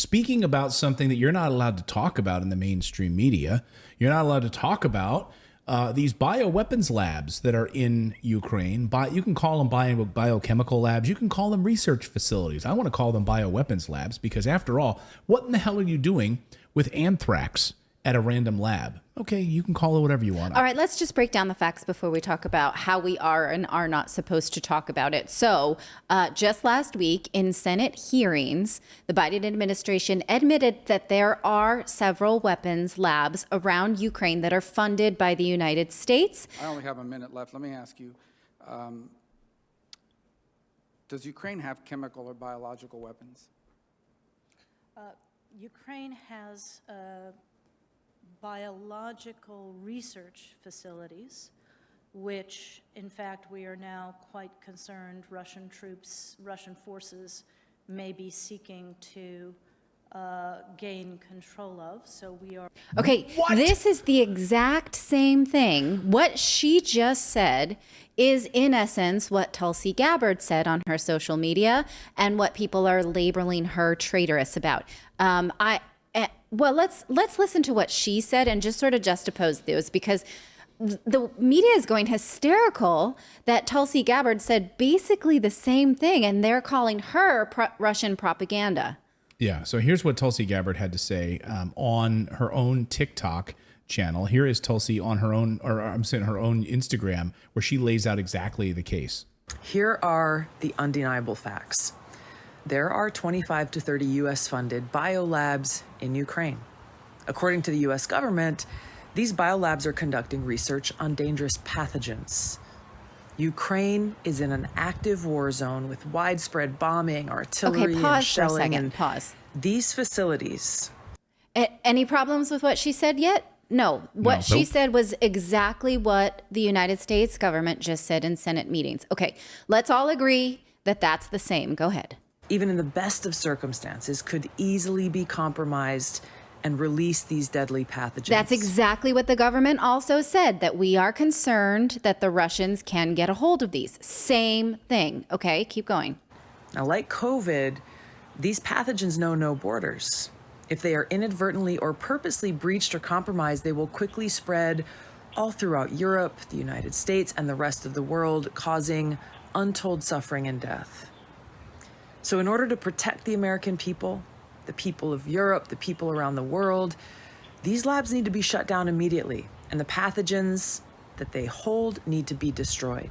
speaking about something that you're not allowed to talk about in the mainstream media. You're not allowed to talk about these bioweapons labs that are in Ukraine. You can call them biochemical labs. You can call them research facilities. I want to call them bioweapons labs because, after all, what in the hell are you doing with anthrax at a random lab? Okay, you can call it whatever you want. All right, let's just break down the facts before we talk about how we are and are not supposed to talk about it. So just last week in Senate hearings, the Biden administration admitted that there are several weapons labs around Ukraine that are funded by the United States. I only have a minute left. Let me ask you, does Ukraine have chemical or biological weapons? Ukraine has biological research facilities, which, in fact, we are now quite concerned Russian forces may be seeking to gain control of. So we are... Okay, this is the exact same thing. What she just said is, in essence, what Tulsi Gabbard said on her social media and what people are labeling her traitorous about. Well, let's listen to what she said and just sort of juxtapose those, because the media is going hysterical that Tulsi Gabbard said basically the same thing, and they're calling her Russian propaganda. Yeah, so here's what Tulsi Gabbard had to say on her own TikTok channel. Here is Tulsi on her own, or I'm saying her own Instagram, where she lays out exactly the case. Here are the undeniable facts. There are 25 to 30 U.S.-funded biolabs in Ukraine. According to the U.S. government, these biolabs are conducting research on dangerous pathogens. Ukraine is in an active war zone with widespread bombing, artillery, and shelling. For a second. Pause. These facilities... Any problems with what she said yet? No. What she said was exactly what the United States government just said in Senate meetings. Okay, let's all agree that that's the same. Go ahead. Even in the best of circumstances, could easily be compromised and release these deadly pathogens. That's exactly what the government also said, that we are concerned that the Russians can get a hold of these. Same thing. Okay, keep going. Now, like COVID, these pathogens know no borders. If they are inadvertently or purposely breached or compromised, they will quickly spread all throughout Europe, the United States, and the rest of the world, causing untold suffering and death. So in order to protect the American people, the people of Europe, the people around the world, these labs need to be shut down immediately, and the pathogens that they hold need to be destroyed.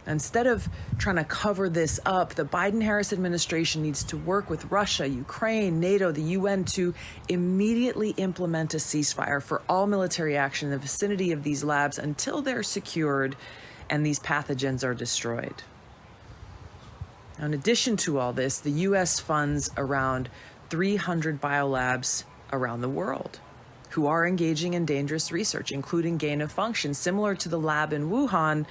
Instead of trying to cover this up, the Biden-Harris administration needs to work with Russia, Ukraine, NATO, the UN to immediately implement a ceasefire for all military action in the vicinity of these labs until they're secured and these pathogens are destroyed. Now, in addition to all this, the U.S. funds around 300 biolabs around the world who are engaging in dangerous research, including gain of function, similar to the lab in Wuhan,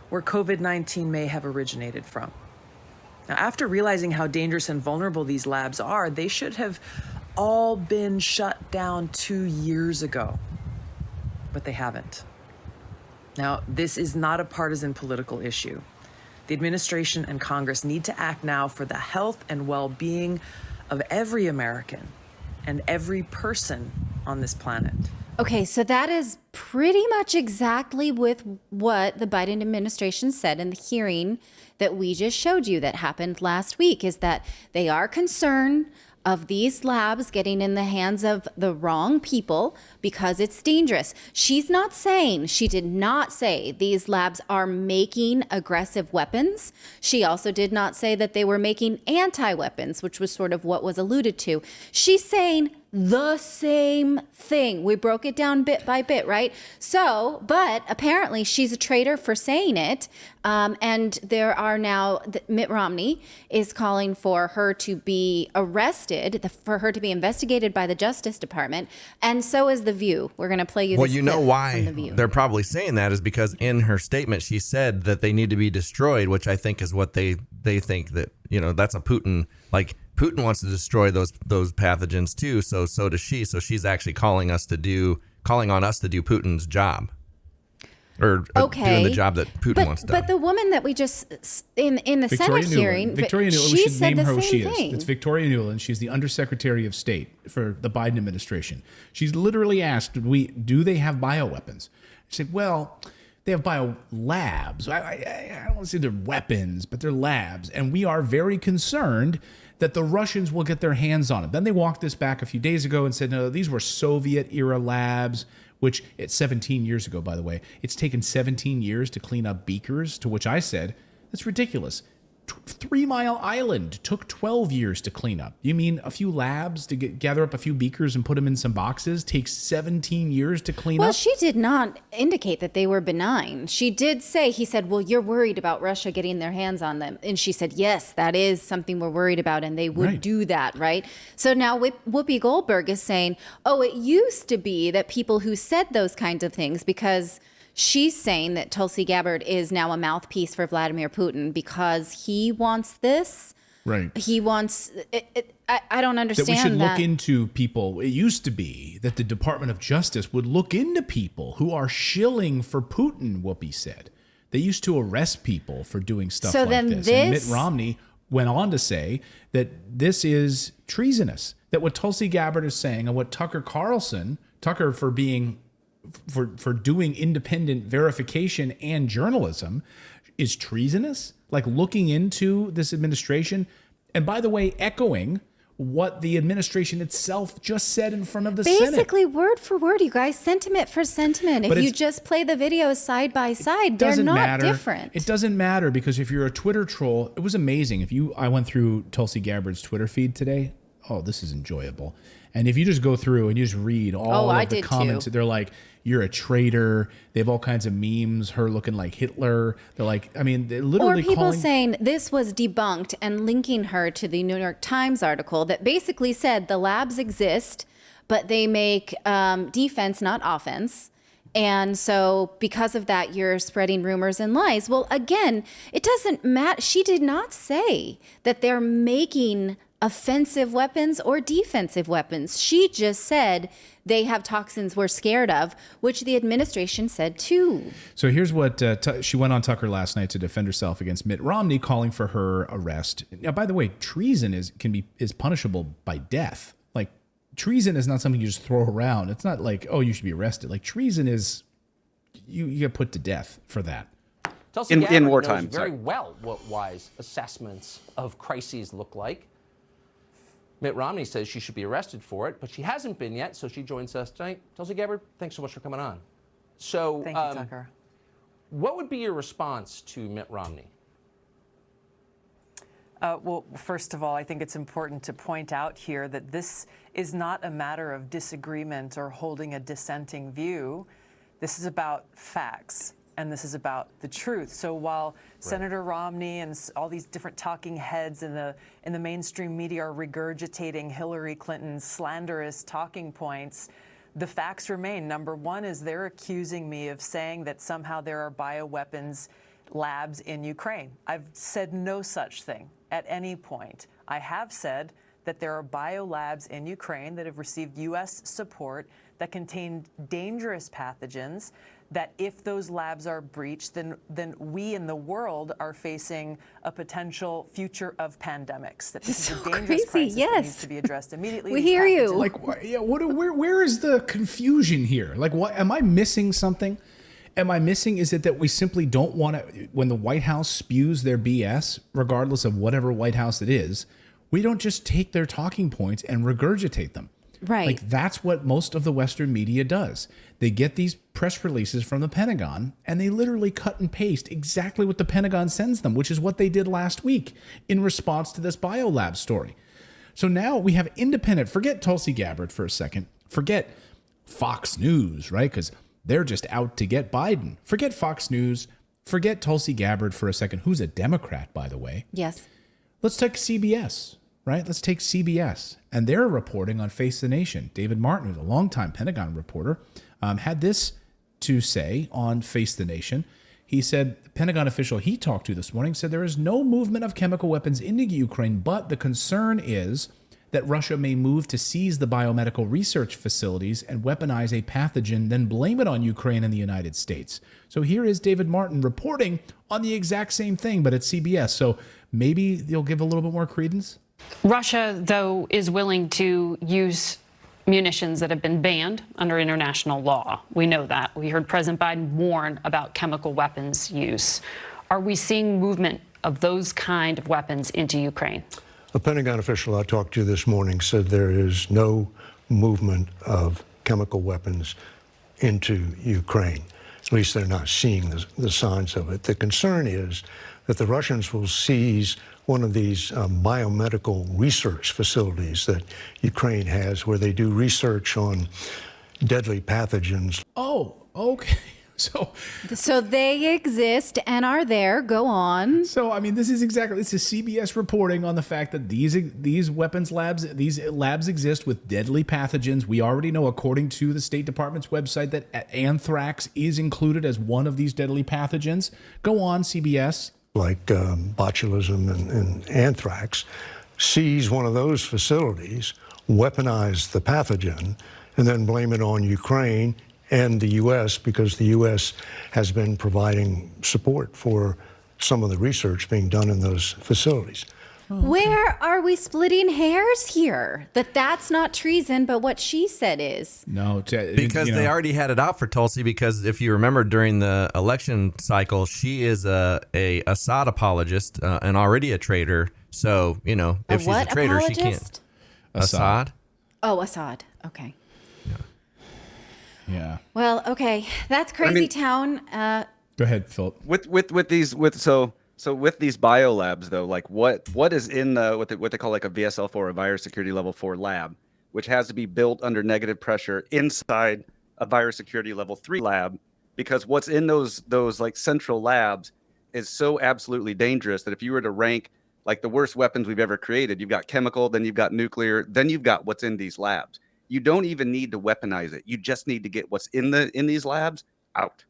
where COVID-19 may have originated from. Now, after realizing how dangerous and vulnerable these labs are, they should have all been shut down 2 years ago, but they haven't. Now, this is not a partisan political issue. The administration and Congress need to act now for the health and well-being of every American and every person on this planet. Okay, so that is pretty much exactly with what the Biden administration said in the hearing that we just showed you that happened last week, is that they are concerned of these labs getting in the hands of the wrong people because it's dangerous. She did not say these labs are making aggressive weapons. She also did not say that they were making anti-weapons, which was sort of what was alluded to. She's saying the same thing. We broke it down bit by bit, right? So, but apparently she's a traitor for saying it. And there are now, Mitt Romney is calling for her to be arrested, for her to be investigated by the Justice Department. And so is The View. We're going to play you this Well, you know clip why from The View. they're probably saying that is because in her statement, she said that they need to be destroyed, which I think is what they think that, that's a Putin, like Putin wants to destroy those pathogens too. So does she. So she's actually calling on us to do Putin's job. or doing the job that Putin wants done. But the woman that we just in the Victoria Senate Nuland. hearing, Victoria Nuland, she we should said name the her who she same is. thing. It's Victoria Nuland. She's the Undersecretary of State for the Biden administration. She's literally asked, do they have bioweapons? She said, well, they have biolabs. I don't want to say they're weapons, but they're labs. And we are very concerned that the Russians will get their hands on it. Then they walked this back a few days ago and said, no, these were Soviet-era labs, which it's 17 years ago, by the way. It's taken 17 years to clean up beakers, to which I said, that's ridiculous. 3 Mile Island took 12 years to clean up. You mean a few labs to gather up a few beakers and put them in some boxes takes 17 years to clean up? Well, she did not indicate that they were benign. She did say, he said, well, you're worried about Russia getting their hands on them. And she said, yes, that is something we're worried about, and they would do that, right? So now Whoopi Goldberg is saying, oh, it used to be that people who said those kinds of things, because she's saying that Tulsi Gabbard is now a mouthpiece for Vladimir Putin because he wants this. Right. He wants it. I don't understand that. We should that. look into people. It used to be that the Department of Justice would look into people who are shilling for Putin, Whoopi said. They used to arrest people for doing stuff like this. And Mitt Romney went on to say that this is treasonous, that what Tulsi Gabbard is saying and what Tucker for doing independent verification and journalism is treasonous, like looking into this administration. And by the way, echoing what the administration itself just said in front of the Senate. Basically, word for word, you guys, sentiment for sentiment. If you just play the videos side by side, they're not different. It doesn't matter, because if you're a Twitter troll, it was amazing. I went through Tulsi Gabbard's Twitter feed today. Oh, this is enjoyable. And if you just go through and you just read all of the comments, they're like, you're a traitor. They have all kinds of memes, her looking like Hitler. They're like, I mean, they're literally or people saying this was debunked and linking her to the New York Times article that basically said the labs exist, but they make defense, not offense. And so because of that, you're spreading rumors and lies. Well, again, it doesn't matter. She did not say that they're making offensive weapons or defensive weapons. She just said they have toxins we're scared of, which the administration said too. So here's what she went on Tucker last night to defend herself against Mitt Romney calling for her arrest. Now, by the way, treason is punishable by death. Like, treason is not something you just throw around. It's not like, oh, you should be arrested. Like, treason is you get put to death for that. Tulsi Gabbard in wartime, knows very well what wise assessments of crises look like. Mitt Romney says she should be arrested for it, but she hasn't been yet, so she joins us tonight. Tulsi Gabbard, thanks so much for coming on. So, Thank you, Tucker. What would be your response to Mitt Romney? Well, first of all, I think it's important to point out here that this is not a matter of disagreement or holding a dissenting view. This is about facts, and this is about the truth. So while Senator Romney and all these different talking heads in the mainstream media are regurgitating Hillary Clinton's slanderous talking points, the facts remain. Number one is they're accusing me of saying that somehow there are bioweapons labs in Ukraine. I've said no such thing at any point. I have said that there are biolabs in Ukraine that have received U.S. support that contain dangerous pathogens, that if those labs are breached, then we in the world are facing a potential future of pandemics. That this is a dangerous crisis that needs to be addressed immediately. We hear you. Like, yeah, where is the confusion here? Like, what am I missing something? Am I missing? Is it that we simply don't want to, when the White House spews their BS, regardless of whatever White House it is, we don't just take their talking points and regurgitate them. Right. Like, that's what most of the Western media does. They get these press releases from the Pentagon and they literally cut and paste exactly what the Pentagon sends them, which is what they did last week in response to this biolab story. So now we have independent, forget Tulsi Gabbard for a second, forget Fox News, right? Because they're just out to get Biden. Forget Fox News, forget Tulsi Gabbard for a second, who's a Democrat, by the way. Yes. Let's take CBS. Right? Let's take CBS. And they're reporting on Face the Nation. David Martin, who's a longtime Pentagon reporter, had this to say on Face the Nation. He said, the Pentagon official he talked to this morning said there is no movement of chemical weapons into Ukraine, but the concern is that Russia may move to seize the biomedical research facilities and weaponize a pathogen, then blame it on Ukraine and the United States. So here is David Martin reporting on the exact same thing, but at CBS. So maybe you'll give a little bit more credence? Russia, though, is willing to use munitions that have been banned under international law. We know that. We heard President Biden warn about chemical weapons use. Are we seeing movement of those kind of weapons into Ukraine? A Pentagon official I talked to this morning said there is no movement of chemical weapons into Ukraine. At least they're not seeing the signs of it. The concern is that the Russians will seize one of these biomedical research facilities that Ukraine has, where they do research on deadly pathogens. Oh, okay. So they exist and are there. Go on. So, I mean, this is CBS reporting on the fact that these weapons labs, these labs exist with deadly pathogens. We already know, according to the State Department's website, that anthrax is included as one of these deadly pathogens. Go on, CBS. Like botulism and anthrax, seize one of those facilities, weaponize the pathogen, and then blame it on Ukraine and the U.S. because the U.S. has been providing support for some of the research being done in those facilities. Where are we splitting hairs here? That's not treason, but what she said is. No, because they already had it out for Tulsi. Because if you remember, during the election cycle, she is a Assad apologist and already a traitor. So if she's a traitor, apologist? She can't. Assad. Oh, Assad. Okay. Yeah. Well, okay, that's crazy town. Go ahead, Philip. With these biolabs though, like what is in what they call like a VSL4, a virus security level 4 lab, which has to be built under negative pressure inside a virus security level 3 lab, because what's in those like central labs is so absolutely dangerous that if you were to rank like the worst weapons we've ever created, you've got chemical, then you've got nuclear, then you've got what's in these labs. You don't even need to weaponize it. You just need to get what's in these labs out.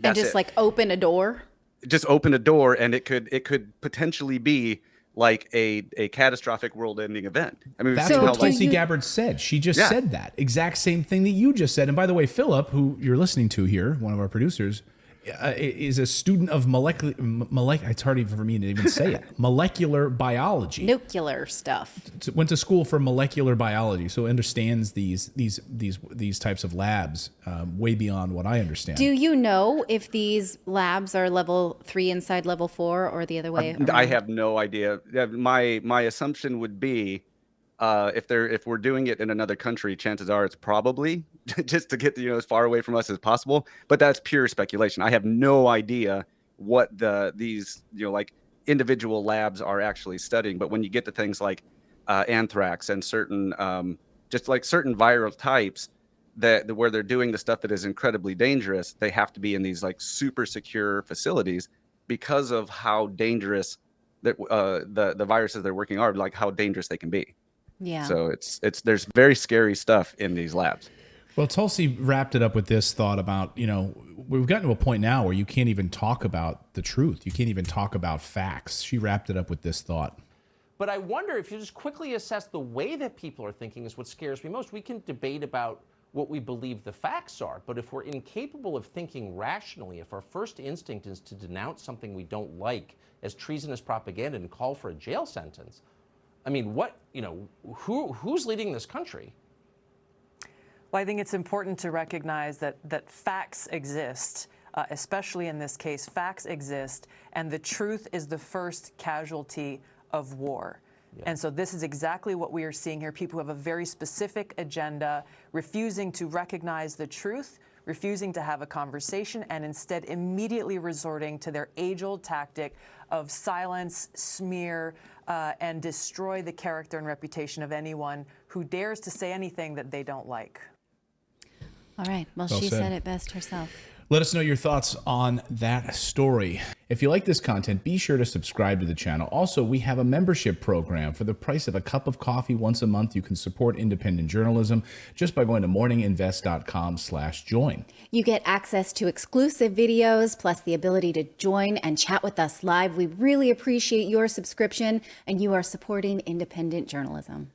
And just like open a door? Just open a door, and it could potentially be like a catastrophic world-ending event. I mean, that's what Tulsi Gabbard said. She just said that exact same thing that you just said. And by the way, Philip, who you're listening to here, one of our producers, is a student of it's hard even for me to even say it. Molecular biology. Nuclear stuff. Went to school for molecular biology, so understands these types of labs way beyond what I understand. Do you know if these labs are level 3 inside level 4 or the other way around? I have no idea. My assumption would be if we're doing it in another country, chances are it's probably just to get as far away from us as possible. But that's pure speculation. I have no idea what these like individual labs are actually studying. But when you get to things like anthrax and certain just like certain viral types where they're doing the stuff that is incredibly dangerous, they have to be in these like super secure facilities because of how dangerous that the viruses they're working are, like how dangerous they can be. Yeah. So there's very scary stuff in these labs. Well, Tulsi wrapped it up with this thought about, we've gotten to a point now where you can't even talk about the truth. You can't even talk about facts. She wrapped it up with this thought. But I wonder if you just quickly assess the way that people are thinking is what scares me most. We can debate about what we believe the facts are, but if we're incapable of thinking rationally, if our first instinct is to denounce something we don't like as treasonous propaganda and call for a jail sentence, I mean, who's leading this country? Well, I think it's important to recognize that facts exist, especially in this case. Facts exist, and the truth is the first casualty of war. Yeah. And so this is exactly what we are seeing here. People who have a very specific agenda, refusing to recognize the truth, refusing to have a conversation, and instead immediately resorting to their age-old tactic of silence, smear, and destroy the character and reputation of anyone who dares to say anything that they don't like. All right. Well, she said it best herself. Let us know your thoughts on that story. If you like this content, be sure to subscribe to the channel. Also, we have a membership program. For the price of a cup of coffee once a month, you can support independent journalism just by going to morninginvest.com/join. You get access to exclusive videos, plus the ability to join and chat with us live. We really appreciate your subscription, and you are supporting independent journalism.